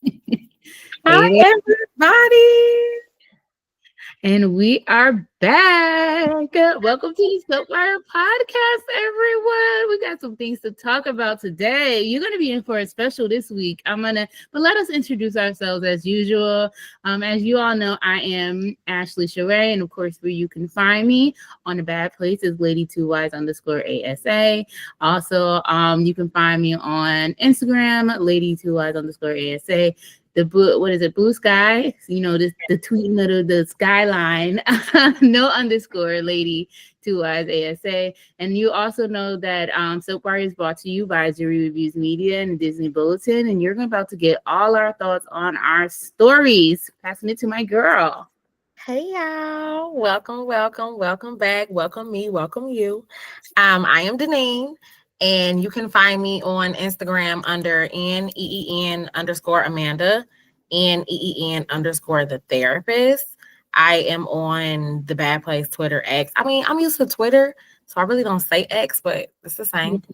Hi, Hey there, everybody. and we are back. Welcome to the Soapwire Podcast, everyone. We got some things to talk about today. You're going to be in for a special this week. But let us introduce ourselves as usual. As you all know, I am Ashley Sheree, and of course, where you can find me on the bad place is Lady2Wise_ASA. Also, you can find me on Instagram, Lady2Wise_ASA. What is it, blue sky, the tweet middle, the skyline. No underscore lady, two eyes ASA. And you also know that Soapwire is brought to you by Jury Reviews Media and Disney Bulletin, and you're about to get all our thoughts on our stories. Passing it to my girl. Hey, y'all. Welcome back. Welcome me, welcome you. I am Deneen, and you can find me on Instagram under NEEN_Amanda, NEEN_the therapist. I am on the Bad Place Twitter X. I mean, I'm used to Twitter, so I really don't say X, but it's the same.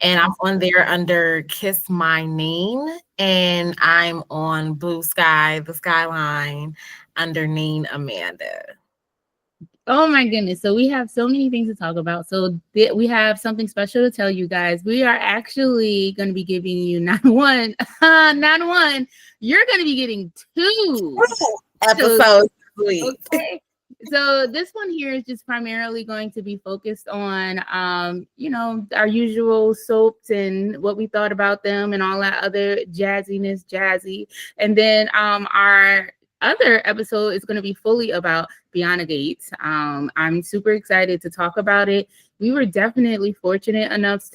And I'm on there under Kiss My Name, and I'm on Blue Sky, the Skyline, under Neen Amanda. Oh my goodness. So we have so many things to talk about. So we have something special to tell you guys. We are actually going to be giving you not one, not one. You're going to be getting two Episode week. Okay. So this one here is just primarily going to be focused on, our usual soaps and what we thought about them and all that other jazzy. And then our other episode is going to be fully about Beyond the Gates. I'm super excited to talk about it. We were definitely fortunate enough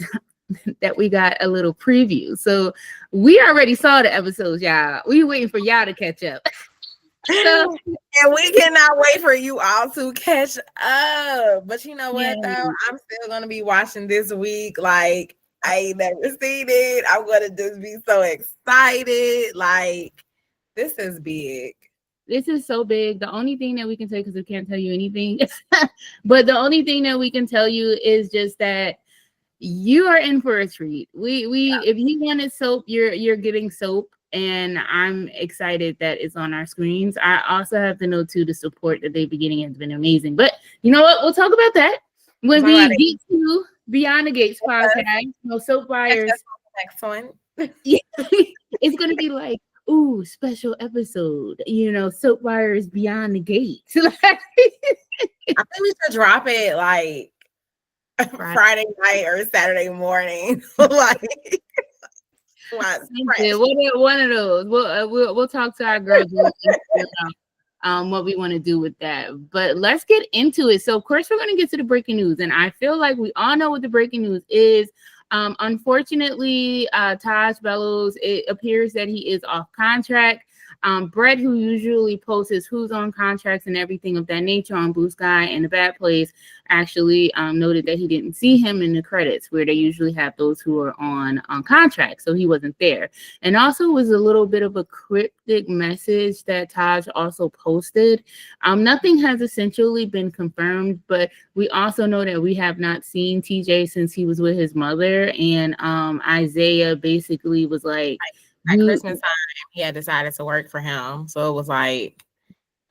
that we got a little preview. So we already saw the episodes, y'all. We waiting for y'all to catch up. So, and we cannot wait for you all to catch up. But you know what, though? I'm still going to be watching this week. Like, I ain't never seen it. I'm going to just be so excited. Like, this is big. This is so big. The only thing that we can tell you, because we can't tell you anything, but the only thing that we can tell you is just that you are in for a treat. If you wanted soap, you're getting soap, and I'm excited that it's on our screens. I also have to know too, the support that they've been getting has been amazing. But you know what? We'll talk about that when we get to Beyond the Gates podcast. No soap buyers. Next one. It's gonna be like, ooh, special episode. Soap buyers Beyond the Gates. I think we should drop it like Friday night or Saturday morning. Like one of those. We'll talk to our girls what we want to do with that. But let's get into it. So of course we're going to get to the breaking news, and I feel like we all know what the breaking news is. Unfortunately, Taj Bellows, it appears that he is off contract. Brett, who usually posts who's on contracts and everything of that nature on Blue Sky and The Bad Place, actually noted that he didn't see him in the credits where they usually have those who are on contract. So he wasn't there. And also was a little bit of a cryptic message that Taj also posted. Nothing has essentially been confirmed, but we also know that we have not seen TJ since he was with his mother. And Isaiah basically was like, at Christmas time, he had decided to work for him. So it was like,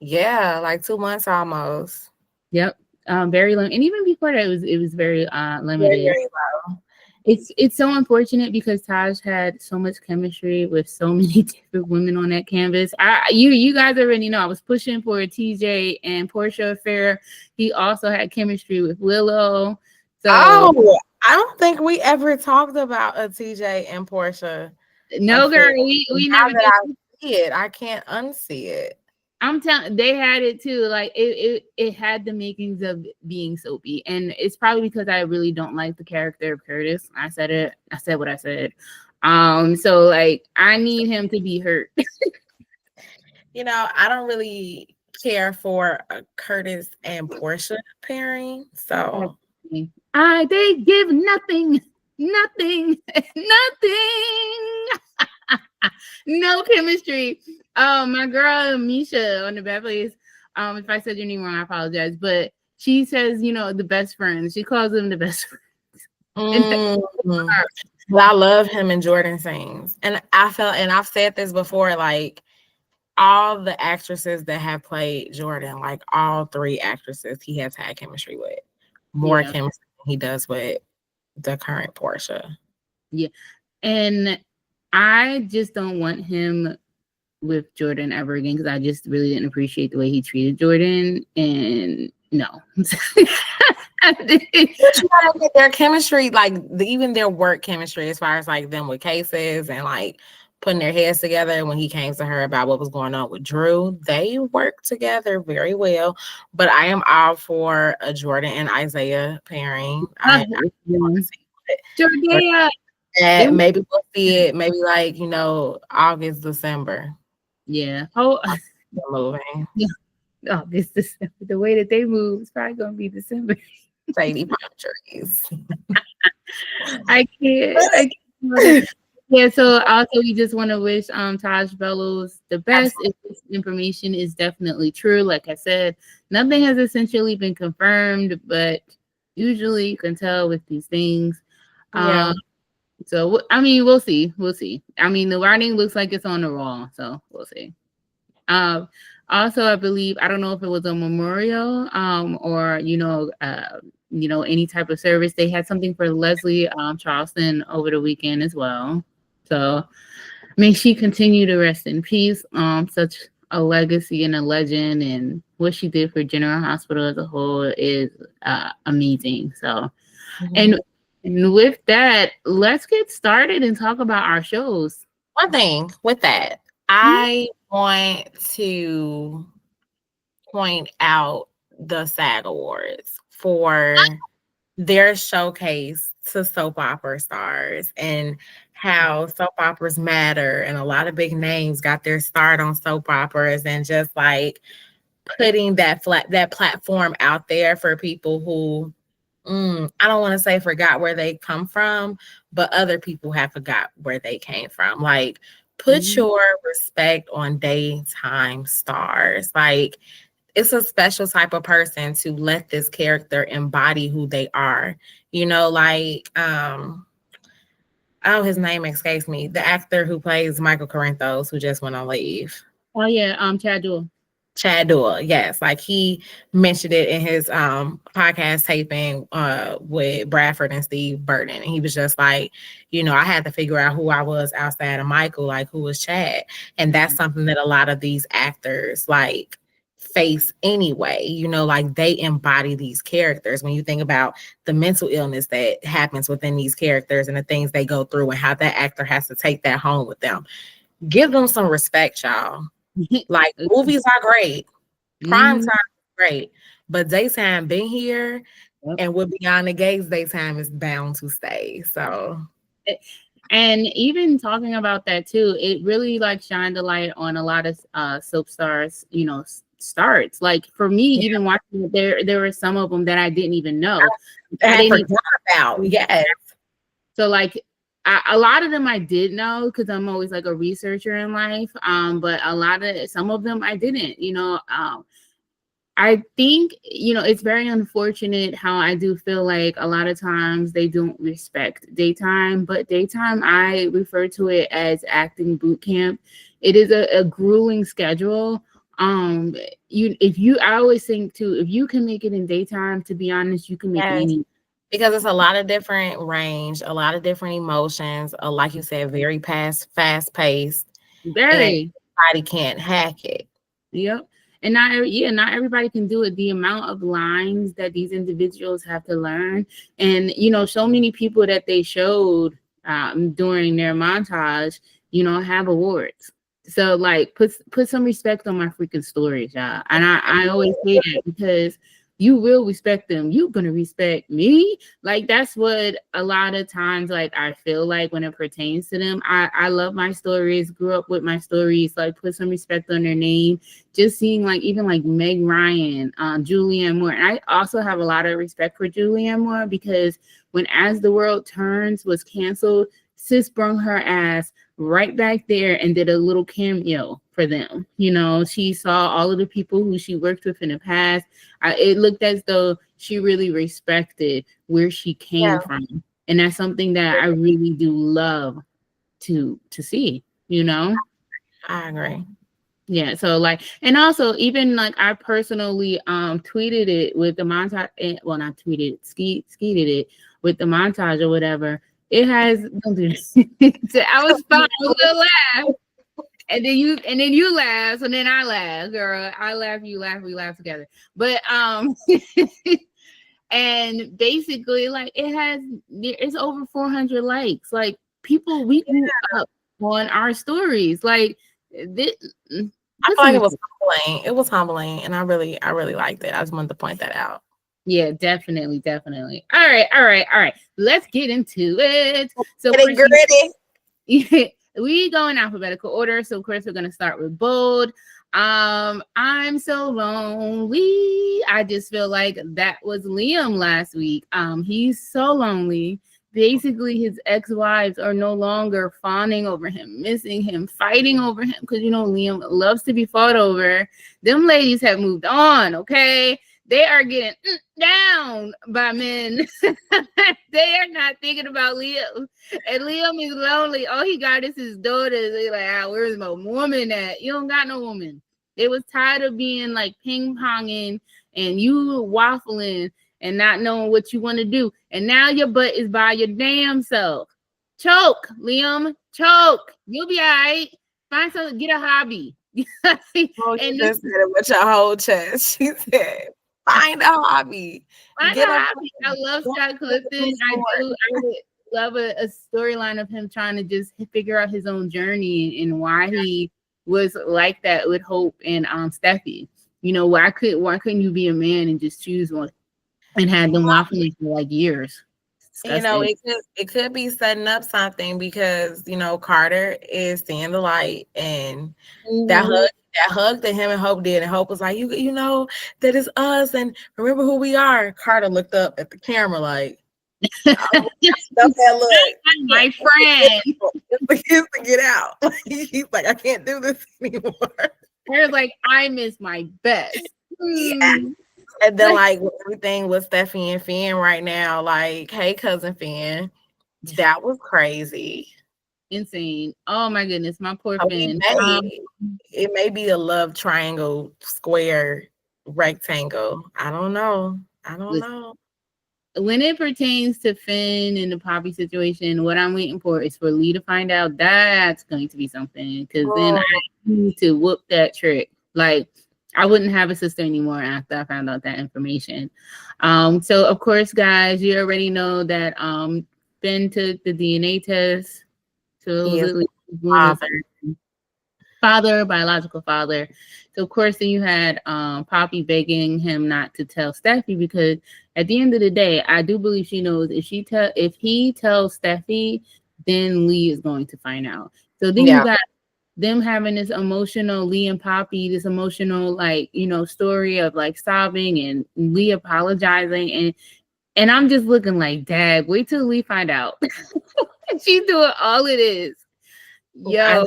yeah, like 2 months almost. Yep. Very low. And even before that, it was very limited. Very low. It's so unfortunate because Taj had so much chemistry with so many different women on that canvas. You guys already know I was pushing for a TJ and Portia affair. He also had chemistry with Willow. So I don't think we ever talked about a TJ and Portia. No, girl, we never did. I see it. I can't unsee it. I'm telling, they had it too. Like it had the makings of being soapy, and it's probably because I really don't like the character of Curtis. I said what I said. So like I need him to be hurt. I don't really care for a Curtis and Portia pairing. So they give nothing. No chemistry. My girl Misha on The Bad Place. If I said your name wrong, I apologize. But she says, the best friends. She calls them the best friends. But I love him and Jordan scenes. And I felt, and I've said this before, like all the actresses that have played Jordan, like all three actresses he has had chemistry with. More Yeah, chemistry than he does with the current Portia. yeah. And I just don't want him with Jordan ever again because I just really didn't appreciate the way he treated Jordan. And no. But you gotta get their chemistry, like even their work chemistry, as far as like them with cases and like putting their heads together. When he came to her about what was going on with Drew, they worked together very well. But I am all for a Jordan and Isaiah pairing. I want to see it. Jordea. And maybe we'll see it. Maybe like August, December. Yeah. Oh, Moving. yeah. August, December. The way that they move, it's probably gonna be December. Shady palm trees. I can't. Yeah, so also we just want to wish Taj Bellows the best. If this information is definitely true, like I said, nothing has essentially been confirmed, but usually you can tell with these things. Yeah. So I mean, we'll see. We'll see. I mean, the writing looks like it's on the wall, so we'll see. Also, I believe, I don't know if it was a memorial or any type of service. They had something for Leslie Charleston over the weekend as well. So may she continue to rest in peace. Such a legacy and a legend, and what she did for General Hospital as a whole is amazing. So, and with that, let's get started and talk about our shows. One thing with that, I want to point out the SAG Awards for their showcase to soap opera stars and how soap operas matter, and a lot of big names got their start on soap operas, and just like putting that platform out there for people who I don't want to say forgot where they come from, but other people have forgot where they came from. Like, put your respect on daytime stars. Like, it's a special type of person to let this character embody who they are. Like, his name escapes me. The actor who plays Michael Corinthos, who just went on leave. Oh yeah, Chad Duell. Chad Duell, yes. Like, he mentioned it in his podcast taping with Bradford and Steve Burton. And he was just like, I had to figure out who I was outside of Michael, like who was Chad. And that's something that a lot of these actors like face anyway. Like, they embody these characters. When you think about the mental illness that happens within these characters and the things they go through and how that actor has to take that home with them, give them some respect, y'all. Like, movies are great, prime time is great, but daytime been here, and with Beyond the Gates, daytime is bound to stay. So, and even talking about that too, it really like shined a light on a lot of soap stars, starts. Like, for me, even watching it, there were some of them that I didn't even know. I forgot about. Yes. So like, a lot of them I did know because I'm always like a researcher in life. But some of them I didn't. I think it's very unfortunate how I do feel like a lot of times they don't respect daytime. But daytime, I refer to it as acting boot camp. It is a grueling schedule. I always think too, if you can make it in daytime, to be honest, you can make any. Because it's a lot of different range, a lot of different emotions. Like you said, very fast paced. Very. Everybody can't hack it. Yep. And not everybody can do it. The amount of lines that these individuals have to learn, and so many people that they showed during their montage, have awards. So like, put some respect on my freaking stories, y'all. And I always say that because you will respect them. You're gonna respect me. Like, that's what a lot of times, like, I feel like when it pertains to them. I love my stories, grew up with my stories, like, put some respect on their name. Just seeing like even like Meg Ryan, Julianne Moore. And I also have a lot of respect for Julianne Moore because when As the World Turns was canceled, sis brung her ass right back there and did a little cameo for them. She saw all of the people who she worked with in the past. It looked as though she really respected where she came from. And that's something that I really do love to see, you know? I agree. Yeah, so like, and also even like I personally tweeted it with the montage, well not tweeted, skeeted it with the montage or whatever. It has don't do this. So I was fine, I was gonna laugh. And then you laugh, and then I laugh, girl. I laugh, you laugh, we laugh together. But and basically like it's over 400 likes. Like people, we grew up on our stories. Like this, I put feel like some it was humbling. It was humbling, and I really liked it. I just wanted to point that out. yeah, definitely. All right. Let's get into it. So Getting gritty. we go in alphabetical order. So of course we're gonna start with bold. I'm so lonely. I just feel like that was Liam last week. He's so lonely. Basically, his ex-wives are no longer fawning over him, missing him, fighting over him. Because Liam loves to be fought over. Them ladies have moved on, okay? They are getting down by men. They are not thinking about Liam. And Liam is lonely. All he got is his daughters. They're like, where's my woman at? You don't got no woman. They was tired of being like ping-ponging and you waffling and not knowing what you want to do. And now your butt is by your damn self. Choke, Liam. Choke. You'll be all right. Find something. Get a hobby. Oh, you just said it with your whole chest. She said, find a hobby. Get a hobby. I love Scott Clifton. I would love a storyline of him trying to just figure out his own journey and why he was like that with Hope and Steffi. Why couldn't you be a man and just choose one and had them waffling for like years? It could be setting up something because Carter is seeing the light and that hug that him and Hope did, and Hope was like, you know that is us, and remember who we are. Carter looked up at the camera like, oh, that look, my friend. To get out. He's like, I can't do this anymore. They're like, I miss my best. Yeah. And then like everything with Steffi and Finn right now, like, hey, cousin Finn, that was crazy. Insane. Oh my goodness, my poor Finn. It may be a love triangle, square, rectangle. I don't know. When it pertains to Finn and the Poppy situation, what I'm waiting for is for Lee to find out that's going to be something. Because then I need to whoop that trick. Like, I wouldn't have a sister anymore after I found out that information. So of course, guys, you already know that Finn took the DNA test. Supposedly biological father. So of course then you had Poppy begging him not to tell Steffi, because at the end of the day, I do believe she knows if he tells Steffi, then Lee is going to find out. So then you got them having this emotional Lee and Poppy, this emotional story of like sobbing and Lee apologizing, and I'm just looking like, Dad, wait till Lee find out. She's doing all it is. Yo,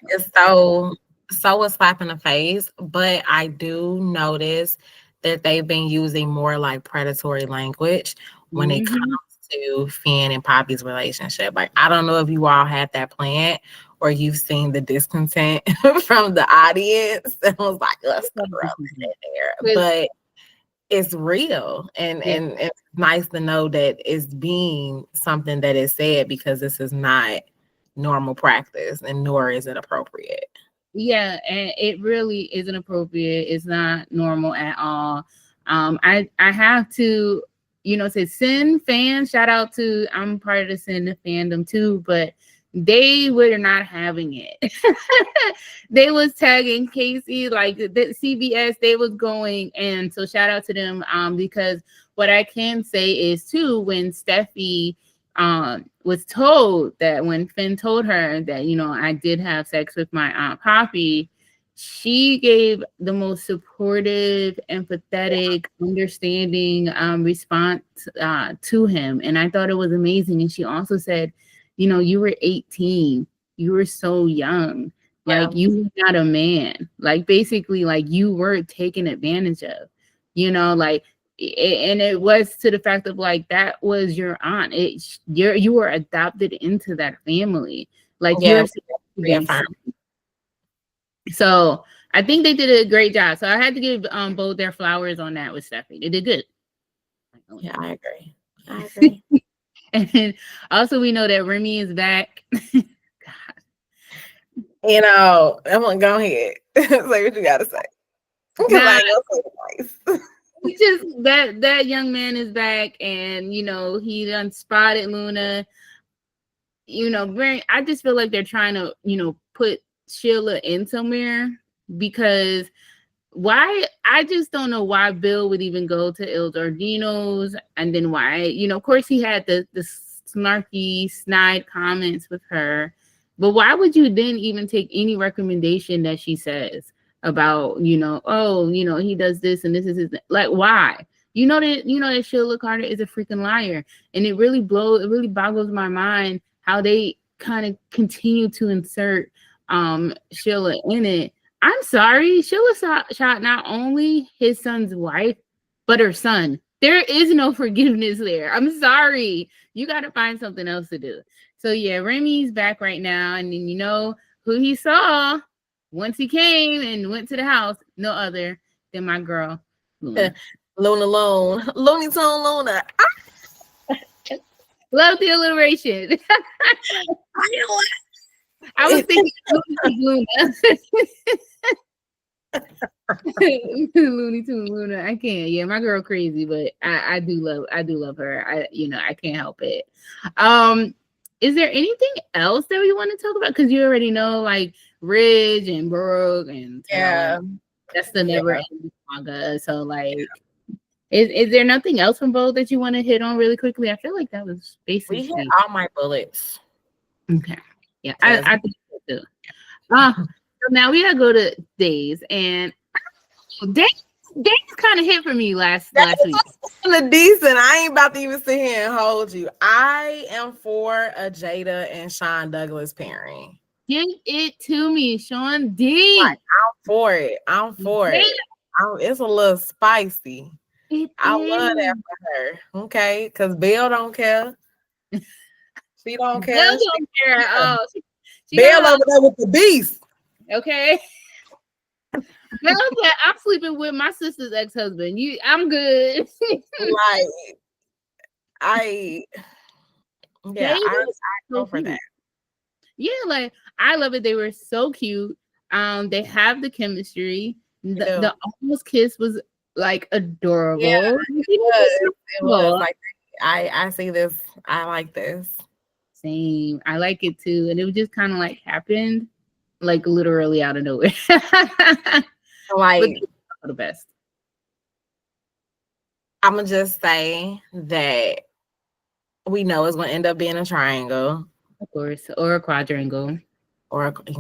it's so a slap in the face, but I do notice that they've been using more like predatory language when it comes to Finn and Poppy's relationship. Like, I don't know if you all had that planned or you've seen the discontent from the audience and was like, let's throw it in there. But it's real, and it's nice to know that it's being something that is said, because this is not normal practice and nor is it appropriate. Yeah, and it really isn't appropriate. It's not normal at all. I have to, say Sin fans, shout out to, I'm part of the Sin fandom too, but they were not having it. They was tagging Casey, like the CBS, they was going, and so shout out to them, because what I can say is too, when Steffi was told that, when Finn told her that, I did have sex with my Aunt Poppy, she gave the most supportive, empathetic, understanding response to him. And I thought it was amazing. And she also said, you were 18. You were so young. Like, you were not a man. Like, basically, like, you were taken advantage of. Like, and it was to the fact of like that was your aunt. You were adopted into that family. Like Yeah, you're reaffirm. so I think they did a great job. So I had to give both their flowers on that with Steffi. They did good. Yeah, I agree. I agree. And then also we know that Remy is back. You know, I'm gonna go ahead. Say what you gotta say. Because I ain't gonna say it twice. Just that young man is back, and you know he done spotted Luna. You know, I just feel like they're trying to, you know, put Sheila in somewhere, because why, I just don't know why Bill would even go to Il Giardino's, and then why, you know, of course he had the snarky snide comments with her, but why would you then even take any recommendation that she says about, you know, oh, you know, he does this and this is his, like, why? You know that Sheila Carter is a freaking liar, and it really boggles my mind how they kind of continue to insert Sheila in it. I'm sorry, Sheila shot not only his son's wife, but her son. There is no forgiveness there. I'm sorry. You got to find something else to do. So yeah, Remy's back right now, and then you know who he saw once he came and went to the house, no other than my girl Luna. Luna Lone. Looney Tune Luna. Love the alliteration. I was thinking Luna. Looney Tune Luna. I can't. Yeah, my girl crazy, but I do love her. I can't help it. Is there anything else that we want to talk about? Because you already know, like Ridge and Brooke and Yeah, that's the never ending saga. So like, is there nothing else from both that you want to hit on really quickly? I feel like that was basically we hit all my bullets. Okay. Yeah, I think so too. So now we gotta go to Days, and Days kind of hit for me last week. Decent. I ain't about to even sit here and hold you. I am for a Jada and Sean Douglas pairing. Give it to me, Sean D. Like, I'm for it. It's a little spicy. I love that for her. Okay, because Bill don't care. She don't care. Bill don't care at all. Bill over there with the beast. Okay. Bill said, I'm sleeping with my sister's ex-husband. I'm good. I go for that. Yeah, like I love it. They were so cute. They have the chemistry. The almost kiss was like adorable. Yeah, it was like, I see this. I like this. Same. I like it too. And it was just kind of like happened, like literally out of nowhere. Like the best. I'm gonna just say that we know it's gonna end up being a triangle, of course, or a quadrangle, or but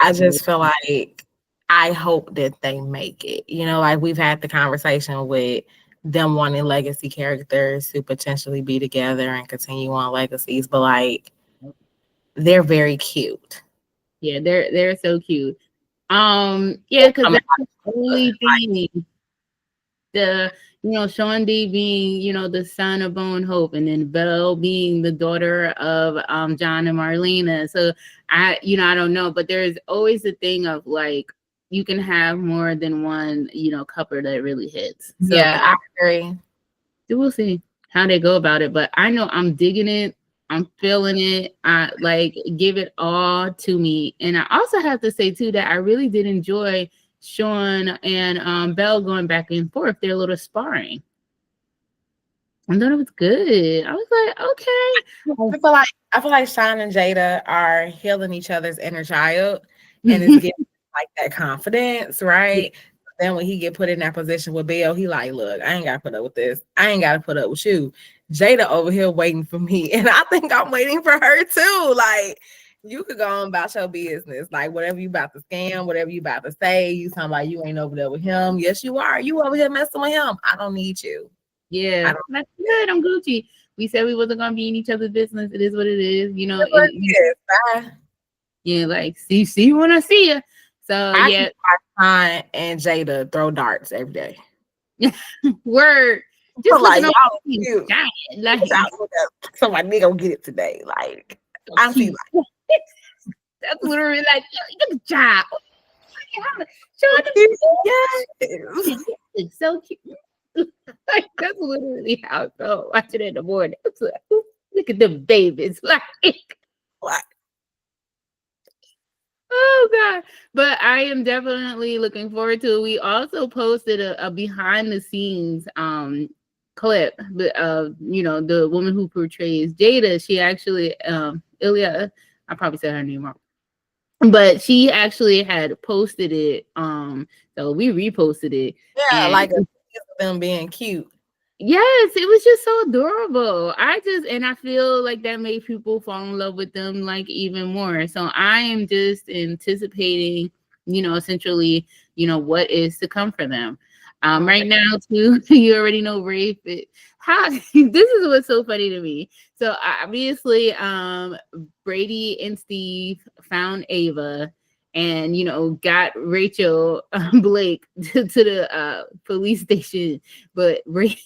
I just feel like I hope that they make it. You know, like we've had the conversation with them wanting legacy characters to potentially be together and continue on legacies, but like they're very cute. Yeah, they're so cute. Yeah, because that's the only thing. Sean D being, the son of Bone Hope, and then Belle being the daughter of John and Marlena. So I don't know, but there's always a thing of like you can have more than one, couple that really hits. So yeah, I agree. We'll see how they go about it, but I know I'm digging it. I'm feeling it. I like give it all to me. And I also have to say too that I really did enjoy Sean and Belle going back and forth, their little sparring. I thought it was good. I was like, okay. I feel like Sean and Jada are healing each other's inner child, and it's getting like that confidence, right? Then when he get put in that position with Bill, he like, look, I ain't gotta put up with this. I ain't gotta put up with you. Jada over here waiting for me, and I think I'm waiting for her too. Like, you could go on about your business, like whatever you about to scam, whatever you about to say. You talking about you ain't over there with him? Yes, you are. You over here messing with him. I don't need you. Yeah, that's good. I'm Gucci. We said we wasn't gonna be in each other's business. It is what it is. Yeah, like see when I see you. So I can yeah, watch Khan and Jada throw darts every day. word. Just Like looking over y'all you cute. giant, like Y'all look up. Somebody nigga get it today. Like so I see cute. That's literally like good job. like Sean, yes. it's so cute. Like, that's literally how I felt watching it in the morning. It's like, "Ooh, look at them babies. Like, Like, oh God. But I am definitely looking forward to it. We also posted a behind the scenes clip of the woman who portrays Jada. She actually Ilya, I probably said her name wrong. But she actually had posted it. So we reposted it. yeah, And like a them being cute. yes, it was just so adorable. I feel like that made people fall in love with them like even more. So I am just anticipating, essentially, what is to come for them. Right now, too, you already know Rafe. How this is what's so funny to me. So obviously, Brady and Steve found Ava and got Rachel Blake to the police station, but Rafe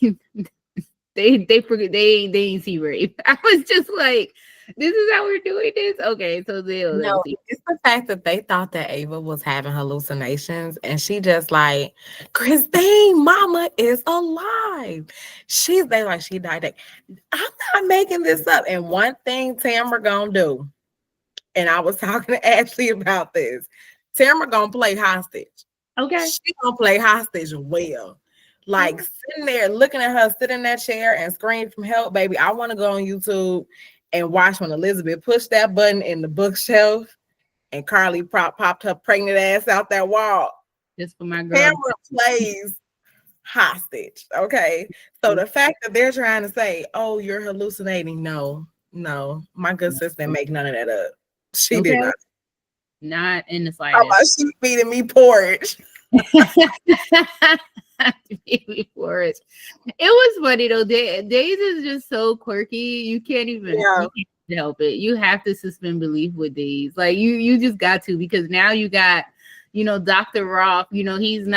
they forget they ain't see Rafe. I was just like, this is how we're doing this. Okay, so they'll never No, see. it's the fact that they thought that Ava was having hallucinations, and she just like, Christine, mama is alive. They like she died. I'm not making this up. And one thing Tamara gonna do, and I was talking to Ashley about this. Tamara gonna play hostage. Okay. She gonna play hostage well. Like sitting there looking at her sit in that chair and scream from help, baby. I want to go on YouTube and watch when Elizabeth pushed that button in the bookshelf and Carly popped her pregnant ass out that wall. Just for my girl. Tamara plays hostage. Okay. So the fact that they're trying to say, oh, you're hallucinating. No, my good sister didn't make none of that up. She did not. Not in the How about slightest. she feeding me porridge? It was funny though. Days is just so quirky. You can't even help it. You have to suspend belief with Days. Like you just got to, because now you got, Dr. Roth, he's in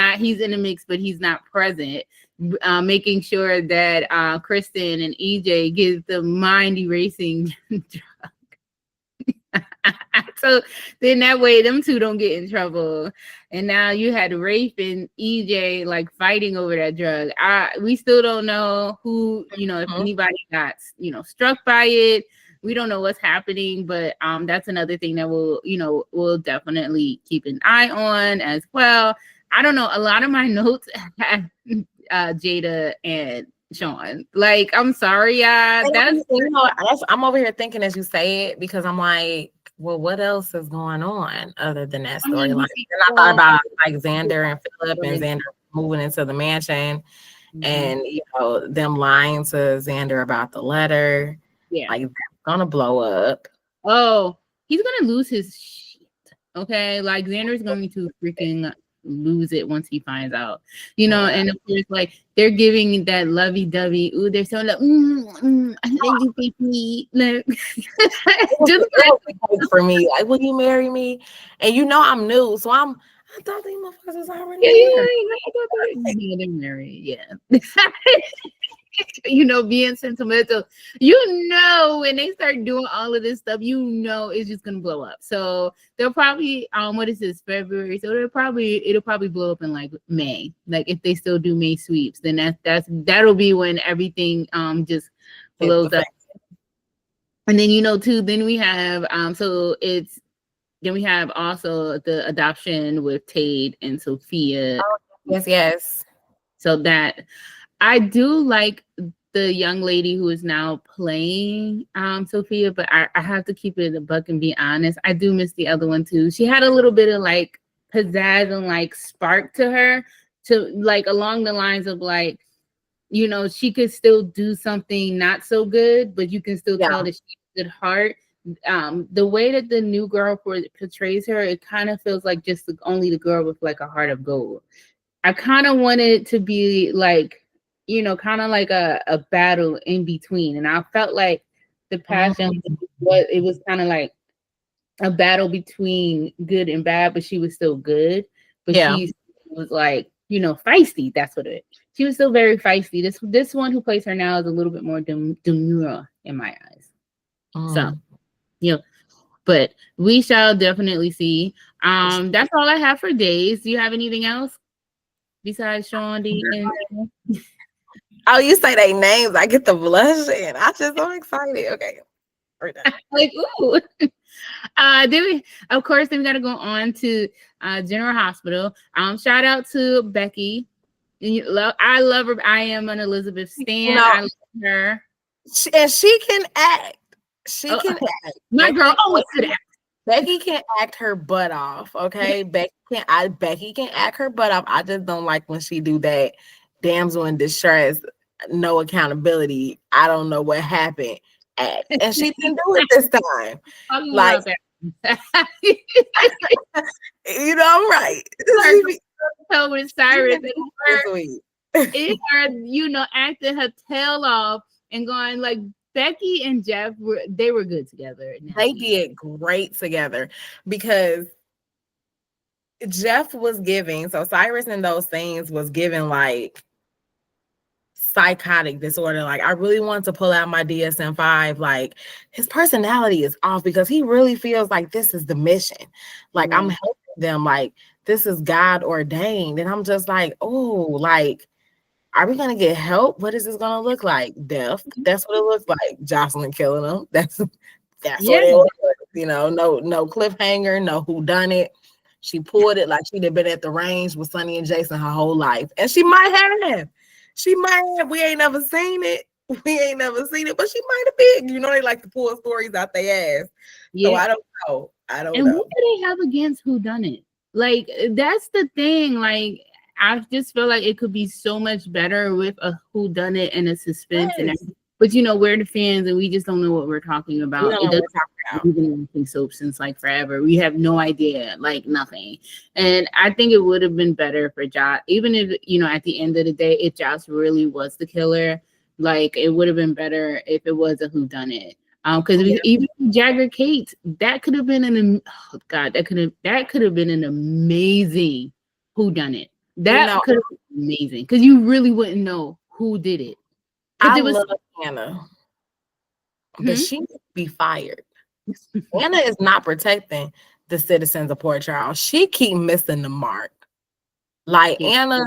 the mix, but he's not present. Making sure that Kristen and EJ get the mind erasing drug. So then that way them two don't get in trouble. And now you had Rafe and EJ like fighting over that drug. We still don't know who, if anybody got, struck by it. We don't know what's happening, but that's another thing that we'll definitely keep an eye on as well. I don't know. A lot of my notes have Jada and Sean. Like, I'm sorry, yeah. I'm over here thinking as you say it, because I'm like, well, what else is going on other than that storyline? And I thought about like Xander and Philip and Xander moving into the mansion and them lying to Xander about the letter. Yeah. Like that's gonna blow up. Oh, he's gonna lose his shit. Okay. Like Xander's going to freaking lose it once he finds out. And of course, like they're giving that lovey-dovey. Ooh, they're so like, I think you take me. Like, just for me, like, will you marry me? And I'm new, so I thought these motherfuckers was already married. Yeah, they're married. Yeah. Being sentimental. When they start doing all of this stuff, it's just gonna blow up. So they'll probably what is this, February? So it'll probably blow up in like May. Like if they still do May sweeps, then that'll be when everything just blows up. And then too, then we have then we have also the adoption with Tade and Sophia. Oh, yes. So that I do like the young lady who is now playing Sophia, but I have to keep it a buck and be honest. I do miss the other one too. She had a little bit of like pizzazz and like spark to her, to like along the lines of like, she could still do something not so good, but you can still tell that she has a good heart. The way that the new girl portrays her, it kind of feels like just only the girl with like a heart of gold. I kind of wanted it to be like, kind of like a battle in between. And I felt like the passion, it was kind of like a battle between good and bad, but she was still good. But Yeah. she was like, feisty. That's what it. She was still very feisty. This one who plays her now is a little bit more demure in my eyes. So, but we shall definitely see. That's all I have for days. Do you have anything else besides Sean D and? Oh, you say they names, I get the blush, and I just so excited. Okay, we're done. Like, ooh. Then we, of course, then we got to go on to General Hospital. Shout out to Becky. I love her. I am an Elizabeth Stan. I love her. She can act. She can act. My girl always could act. Becky can act her butt off. Okay, Becky can act her butt off. I just don't like when she do that damsel in distress, no accountability. I don't know what happened. And she didn't do it this time. Like, I'm right. So with Cyrus, her, acting her tail off and going like Becky and Jeff they were good together. They did great together because Jeff was giving, so Cyrus in those scenes was giving like psychotic disorder. Like, I really wanted to pull out my DSM-5. Like, his personality is off because he really feels like this is the mission. Like, I'm helping them. Like, this is God ordained. And I'm just like, oh, like, are we gonna get help? What is this gonna look like? Death. That's what it looks like. Jocelyn killing him. That's what it was. No cliffhanger, no who done it. She pulled it like she'd have been at the range with Sonny and Jason her whole life. And she might have. We ain't never seen it. But she might have been. They like to pull stories out their ass. Yeah. So I don't know. And what do they have against who done it? Like, that's the thing. Like, I just feel like it could be so much better with a who done it and a suspense and everything. But we're the fans and we just don't know what we're talking about. We've been watching soap since like forever. We have no idea, like nothing. And I think it would have been better for Josh, even if at the end of the day, if Josh really was the killer, like it would have been better if it was a who done it. Because even Jagger Kate, that could have been that could have been an amazing who done it. That could have been amazing because you really wouldn't know who did it. I love Anna, but she needs to be fired. Anna is not protecting the citizens of Port Charles. She keep missing the mark. Like Anna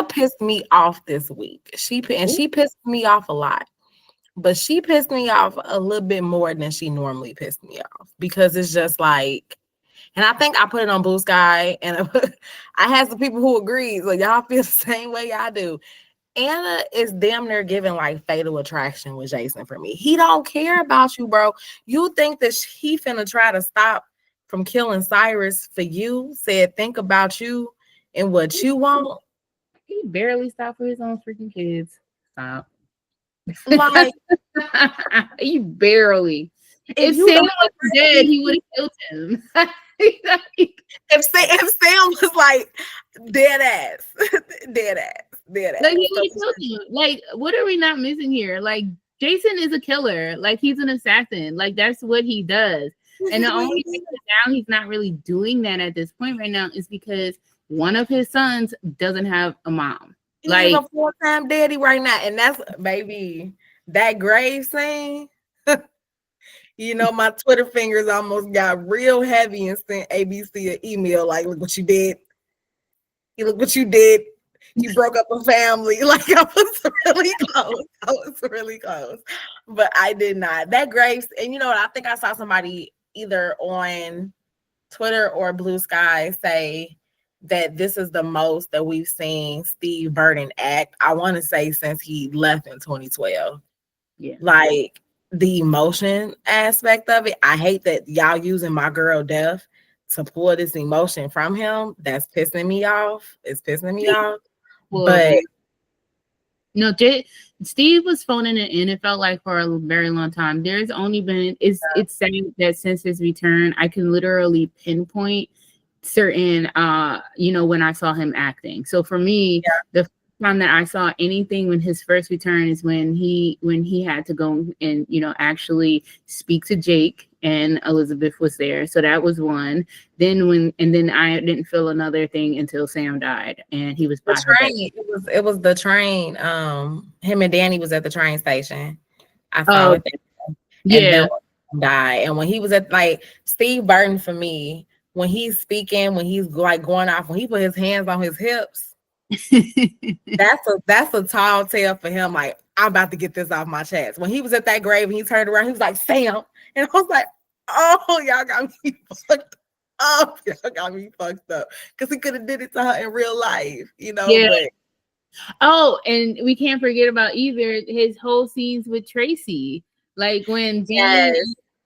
pissed me off this week. She pissed me off a lot, but she pissed me off a little bit more than she normally pissed me off because it's just like. And I think I put it on Blue Sky, and I had some people who agreed. Like, y'all feel the same way I do. Anna is damn near giving like Fatal Attraction with Jason for me. He don't care about you, bro. You think that he finna try to stop from killing Cyrus for you? Said think about you and what you want. He barely stopped for his own freaking kids. Stop. Like he barely. If Sam was dead, he would have killed him. if Sam was like dead ass. Like, he would have killed him. Like, what are we not missing here? Like, Jason is a killer. Like, he's an assassin. Like, that's what he does. And the only reason now he's not really doing that at this point right now is because one of his sons doesn't have a mom. Like, he's a full-time daddy right now, and that's baby that grave scene. My Twitter fingers almost got real heavy and sent ABC an email like, "Look what you did. Look what you did. You broke up a family." Like, I was really close. But I did not. That graves, and I think I saw somebody either on Twitter or Blue Sky say that this is the most that we've seen Steve Burton act. I want to say since he left in 2012. Yeah. Like, the emotion aspect of it, I hate that y'all using my girl Death to pull this emotion from him. That's pissing me off. It's pissing me off. Well, but Steve was phoning it in. It felt like for a very long time. There's only been it's sad that since his return, I can literally pinpoint certain when I saw him acting. So for me, the time that I saw anything when his first return is when he had to go and actually speak to Jake, and Elizabeth was there. So that was one. Then I didn't feel another thing until Sam died and he was by her bed. It was the train. Him and Danny was at the train station. I saw it there. And then died. And when he was at Steve Burton, for me, when he's speaking, when he's like going off, when he put his hands on his hips, that's a tall tale for him. Like, I'm about to get this off my chest. When he was at that grave and he turned around, he was like, Sam. And I was like, oh, y'all got me fucked up. Y'all got me fucked up. Because he could have did it to her in real life, Yeah. But oh, and we can't forget about either his whole scenes with Tracy. Like when Danny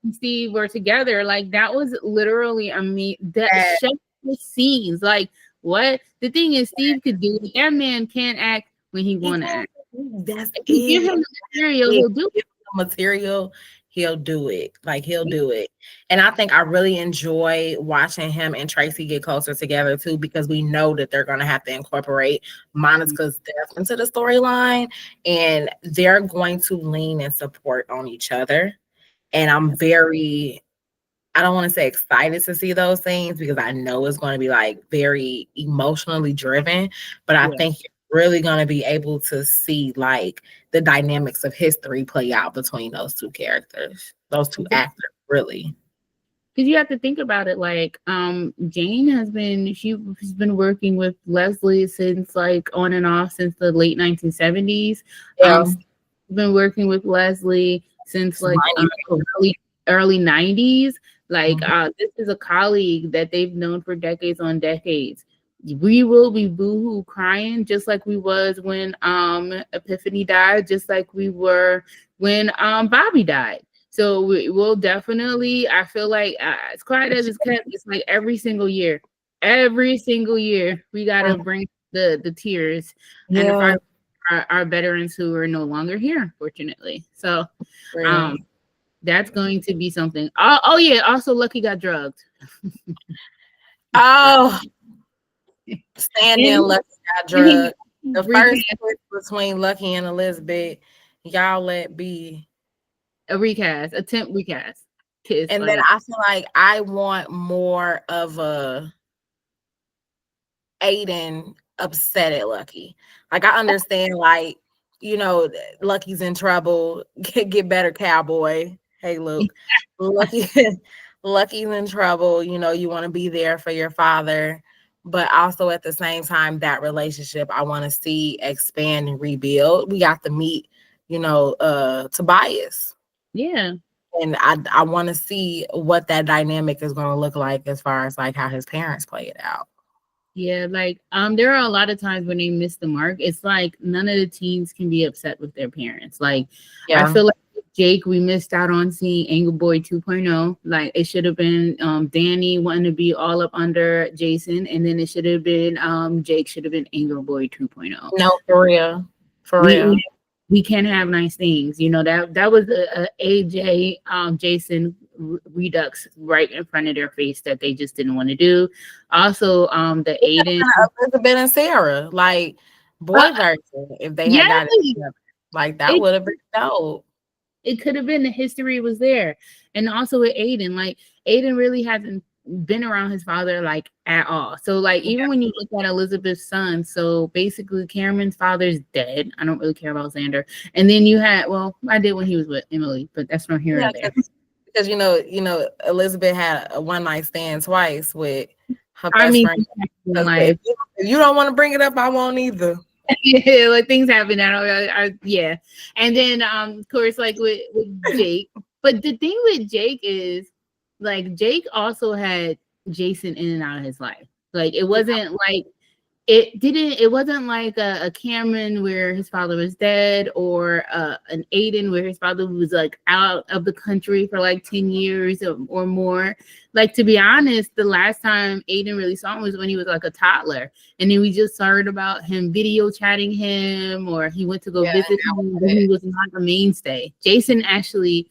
and Steve were together, like that was literally that scenes. Like, what? The thing is, Steve could do it. That man can't act when he want to act. That's if you give him the material, he'll do it. Material, he'll do it. Like, he'll do it. And I think I really enjoy watching him and Tracy get closer together too, because we know that they're going to have to incorporate Monica's death into the storyline, and they're going to lean and support on each other. And I'm I don't want to say excited to see those things, because I know it's going to be like very emotionally driven, but I think you're really going to be able to see like the dynamics of history play out between those two characters, those two actors, really. Because you have to think about it, like Jane has been working with Leslie since like on and off since the late 1970s. Been working with Leslie since like early 90s. Like this is a colleague that they've known for decades on decades. We will be boohoo crying just like we was when Epiphany died, just like we were when Bobby died. So we will definitely, I feel like as quiet as it's kept, it's like every single year we gotta bring the tears and our veterans who are no longer here, unfortunately. So that's going to be something. Oh yeah, also Lucky got drugged. Sandy and Lucky got drugged. The first switch between Lucky and Elizabeth, y'all let be attempt recast. And then I feel like I want more of a Aiden upset at Lucky. Like, I understand, like, Lucky's in trouble. Get better, cowboy. Hey, Luke. Lucky's in trouble. You want to be there for your father. But also at the same time, that relationship I want to see expand and rebuild. We got to meet, Tobias. Yeah. And I want to see what that dynamic is going to look like as far as like how his parents play it out. Yeah, like there are a lot of times when they miss the mark. It's like none of the teens can be upset with their parents. Like I feel like Jake, we missed out on seeing Angel Boy 2.0. Like it should have been Danny wanting to be all up under Jason, and then it should have been Jake should have been Angel Boy 2.0. No, for real. We can have nice things, that was a AJ Jason redux right in front of their face that they just didn't want to do. Also, the Aiden, Elizabeth and Sarah, like boy version, if they had got it together, like that would have been dope. It could have been, the history was there. And also with Aiden, like Aiden really hasn't been around his father like at all. So like even when you look at Elizabeth's son, so basically Cameron's father's dead. I don't really care about Xander. And then you had, I did when he was with Emily, but that's not here or there. Because Elizabeth had a one night stand twice with her best friend. If you don't want to bring it up, I won't either. Yeah, like things happen. Yeah. And then of course, like with Jake. But the thing with Jake is, like, Jake also had Jason in and out of his life. Like it wasn't like it wasn't like a Cameron where his father was dead, or an Aiden where his father was like out of the country for like 10 years or more. Like, to be honest, the last time Aiden really saw him was when he was like a toddler. And then we just heard about him video chatting him, or he went to go visit him, but he was not a mainstay. Jason actually,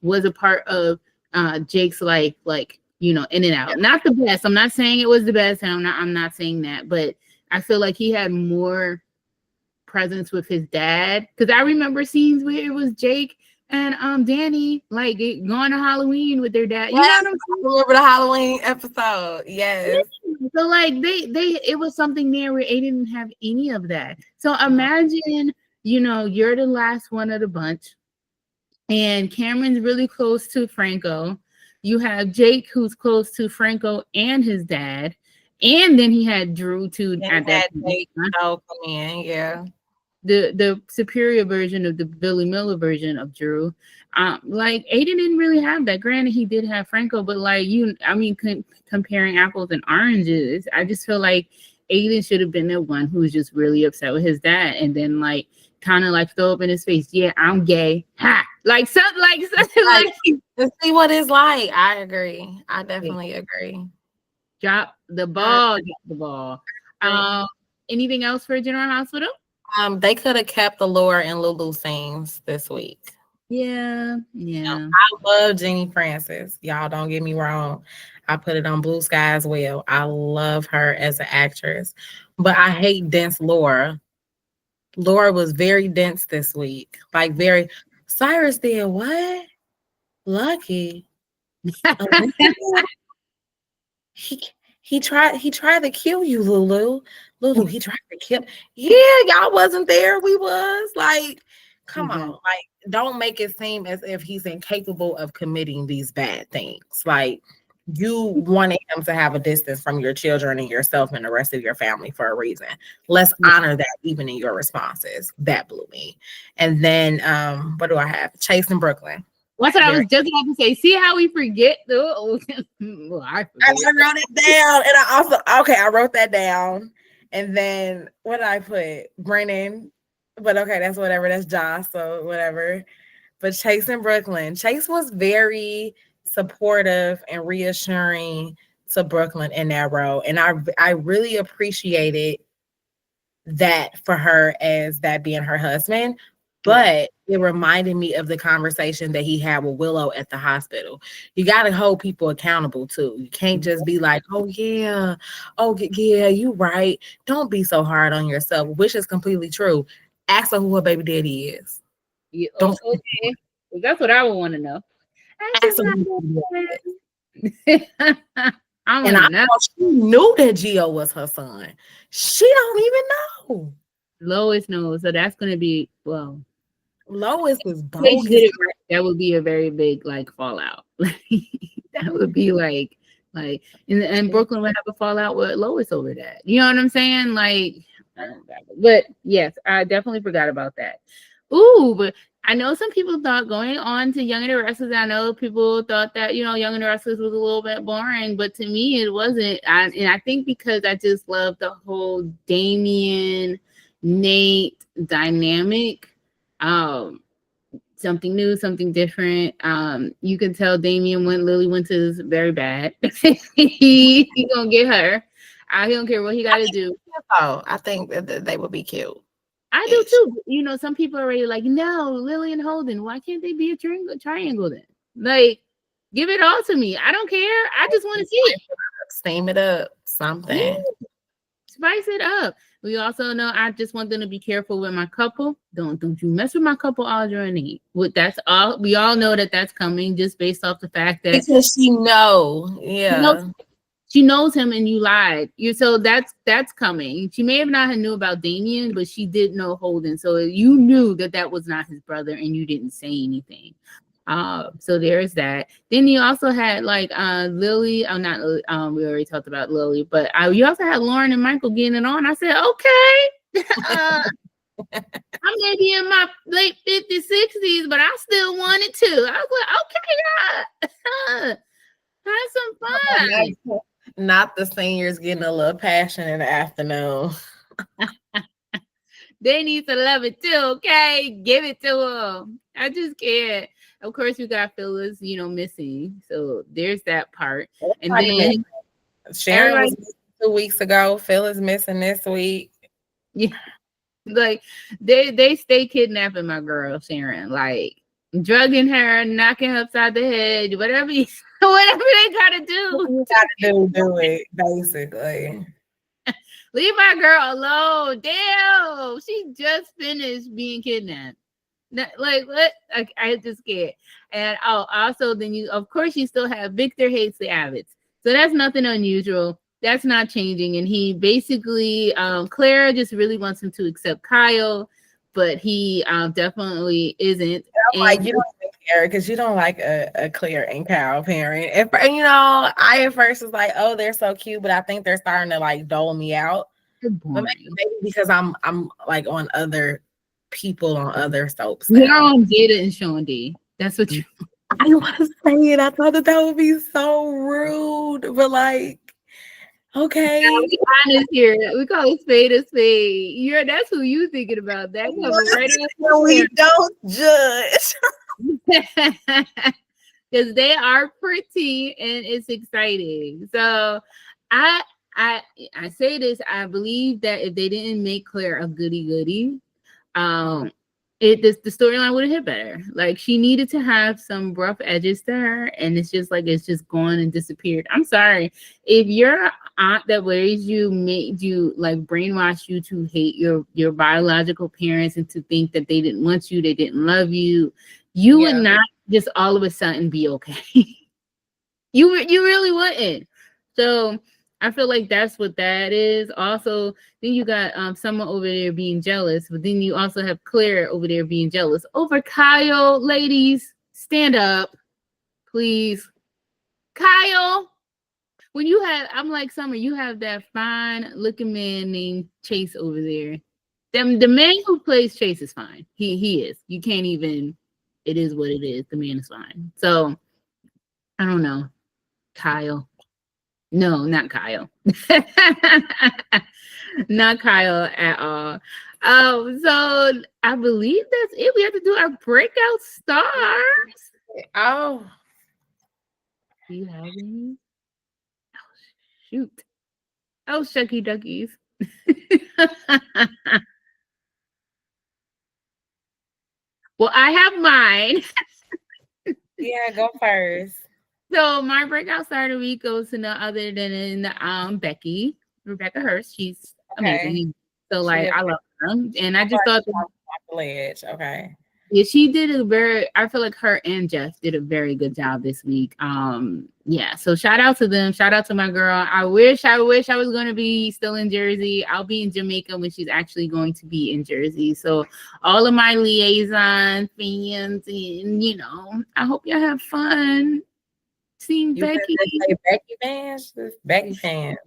was a part of Jake's life, like, in and out. Not the best. I'm not saying it was the best, and I'm not saying that, but I feel like he had more presence with his dad. Because I remember scenes where it was Jake and Danny like going to Halloween with their dad. You know what I'm saying? I remember the Halloween episode. Yes. So like they it was something there where they didn't have any of that. So imagine, you're the last one of the bunch, and Cameron's really close to Franco. You have Jake, who's close to Franco and his dad, and then he had Drew too at that point. Come in, yeah. The superior version of the Billy Miller version of Drew. Like Aiden didn't really have that. Granted, he did have Franco, but like comparing apples and oranges, I just feel like Aiden should have been the one who was just really upset with his dad, and then like kind of like throw up in his face, yeah, I'm gay, ha, like something like to see what it's like. I agree. I definitely agree. Drop the ball. Anything else for General Hospital? They could have kept the Laura and Lulu scenes this week. Yeah. I love Jenny Francis. Y'all don't get me wrong. I put it on Blue Sky as well. I love her as an actress, but I hate dense Laura. Laura was very dense this week. Like very. Cyrus did what? Lucky. He tried to kill you, Lulu. Lulu, he tried to kill. Yeah, y'all wasn't there. We was like, come on, like, don't make it seem as if he's incapable of committing these bad things. Like, you wanted him to have a distance from your children and yourself and the rest of your family for a reason. Let's honor that even in your responses. That blew me. And then what do I have? Chase in Brooklyn. That's what I was just about to say. See how we forget though? Well, I wrote it down. And I wrote that down. And then what did I put? Brennan. But okay, that's whatever. That's Josh, so whatever. But Chase in Brooklyn. Chase was very supportive and reassuring to Brooklyn in that role. And I really appreciated that for her as that being her husband. But it reminded me of the conversation that he had with Willow at the hospital. You got to hold people accountable too. You can't just be like, oh yeah, you right. Don't be so hard on yourself, which is completely true. Ask her who her baby daddy is. Yeah, okay. Well, that's what I would want to know. Ask her who and I thought she knew that Gio was her son. She don't even know. Lois knows, so that's going to be, well, Lois is bogus. That would be a very big like fallout. That would be like and Brooklyn would have a fallout with Lois over that. You know what I'm saying? Like, but yes, I definitely forgot about that. Ooh, but I know some people thought going on to Young and the Restless. I know people thought that Young and the Restless was a little bit boring, but to me it wasn't. And I think because I just love the whole Damien Nate dynamic. Something new, something different. You can tell Lily went to is very bad. he gonna get her. He don't care what he got to do. Oh, I think that they would be cute. I do too. Some people are already like, no, Lily and Holden. Why can't they be a triangle then? Like, give it all to me. I don't care. I just want to see it. Steam it up. Something. Yeah. Spice it up. We also know I just want them to be careful with my couple. Don't you mess with my couple, Audra and Nate. That's all. We all know that that's coming just based off the fact that because she knows him and you lied. So that's coming. She may have not knew about Damien, but she did know Holden. So you knew that was not his brother, and you didn't say anything. So there's that. Then you also had like Lily. Not we already talked about Lily, but you also had Lauren and Michael getting it on. I said, okay. I may be in my late 50s, 60s, but I still want it too. I was like, okay, yeah. Have some fun. Not the seniors getting a little passion in the afternoon. They need to love it too, okay? Give it to them. I just can't. Of course, we got Phyllis, missing. So there's that part. And then Sharon was missing 2 weeks ago. Phyllis missing this week. Yeah. Like they stay kidnapping my girl, Sharon. Like drugging her, knocking her upside the head, whatever they gotta do. Do it, basically. Leave my girl alone. Damn, she just finished being kidnapped. Like what? I just can't. And also then you, of course, you still have Victor hates the Abbots, so that's nothing unusual. That's not changing. And he basically, Clara just really wants him to accept Kyle, but he definitely isn't. I'm like, you don't even care because you don't like a Claire and Kyle parent. And I at first was like, oh, they're so cute, but I think they're starting to like dole me out. But maybe because I'm like on other people on other soaps. You're on Jada and Sean D. That's what you. I was saying. I thought that would be so rude, but like, okay. Be honest here. We call it spade a spade. That's who you thinking about. That right. We don't judge. Because they are pretty and it's exciting. So I say this. I believe that if they didn't make Claire a goody, the storyline would have hit better. Like she needed to have some rough edges to her, and it's just gone and disappeared. I'm sorry if your aunt that raised you made you like brainwash you to hate your biological parents and to think that they didn't want you, they didn't love you. You would not just all of a sudden be okay. you really wouldn't. So I feel like that's what that is. Also, then you got someone over there being jealous, but then you also have Claire over there being jealous over Kyle. Ladies, stand up, please. Kyle, when you have, I'm like Summer, you have that fine looking man named Chase over there. The man who plays Chase is fine. He is. You can't even. It is what it is. The man is fine. So I don't know, Kyle. No, not Kyle. Not Kyle at all. So I believe that's it. We have to do our breakout stars. Oh. Do you have any? Oh, shoot. Oh, shucky duckies. Well, I have mine. Yeah, go first. So my breakout star of the week goes to no other than Becky, Rebecca Hurst. She's amazing. So like I love her, and I just thought okay. Yeah, she did I feel like her and Jeff did a very good job this week. Yeah, so shout out to them. Shout out to my girl. I wish I was going to be still in Jersey. I'll be in Jamaica when she's actually going to be in Jersey. So all of my liaison fans, and I hope y'all have fun seeing Becky. Becky fans, Becky fans.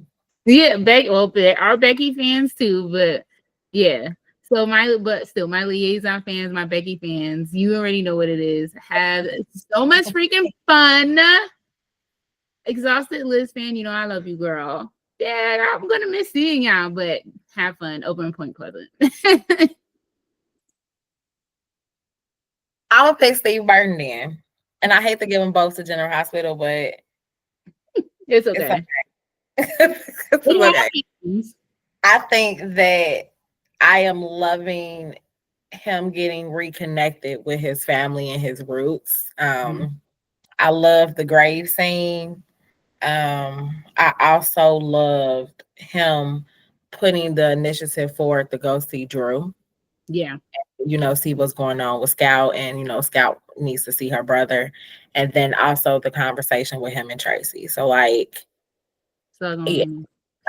Yeah, well, they are Becky fans too, but yeah. So my liaison fans, my Becky fans, you already know what it is. Have so much freaking fun. Exhausted Liz fan, I love you, girl. Yeah, I'm gonna miss seeing y'all, but have fun. Open Point Pleasant. I would pick Steve Burton then. And I hate to give them both to General Hospital, but it's okay. It's okay. I think that I am loving him getting reconnected with his family and his roots. I love the grave scene. I also loved him putting the initiative forward to go see Drew. Yeah. See what's going on with Scout, and Scout needs to see her brother, and then also the conversation with him and Tracy. So like, yeah,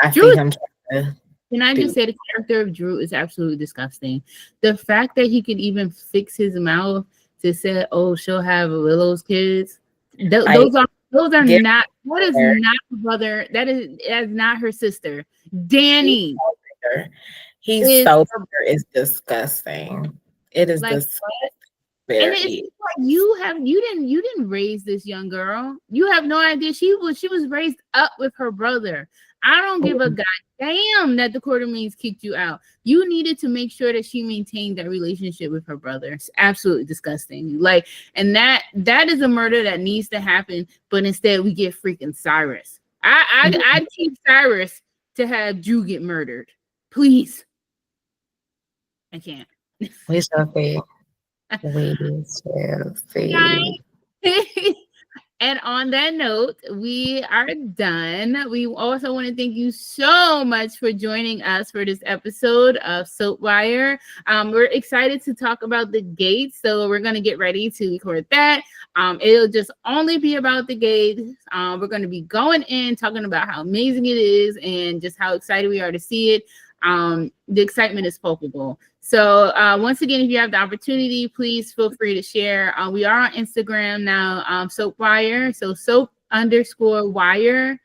I see him. Can I just say the character of Drew is absolutely disgusting. The fact that he can even fix his mouth to say, "Oh, she'll have Willow's kids," those are not. What is not her brother? That is not her sister, Danny. He's so it's disgusting. It is disgusting. And it's like you didn't raise this young girl. You have no idea. She was raised up with her brother. I don't give a goddamn that the Court of Mains kicked you out. You needed to make sure that she maintained that relationship with her brother. It's absolutely disgusting. Like, and that is a murder that needs to happen, but instead we get freaking Cyrus. I'd keep Cyrus to have Drew get murdered. Please. I can't. We shall see. We shall see. And on that note, we are done. We also want to thank you so much for joining us for this episode of Soapwire. We're excited to talk about the gates, so we're going to get ready to record that. It'll just only be about the gates. We're going to be going in, talking about how amazing it is and just how excited we are to see it. The excitement is palpable. So once again, if you have the opportunity, please feel free to share. We are on Instagram now, Soapwire. So soap_wire.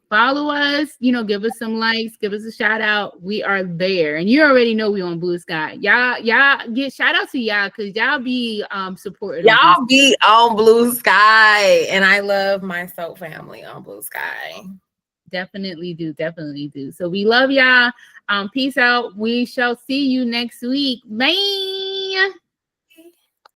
Follow us, give us some likes, give us a shout out. We are there. And you already know we on Blue Sky. Y'all get shout out to y'all because y'all be supporting. Y'all be on Blue Sky. And I love my soap family on Blue Sky. Definitely do. So we love y'all. Peace out. We shall see you next week. Bye.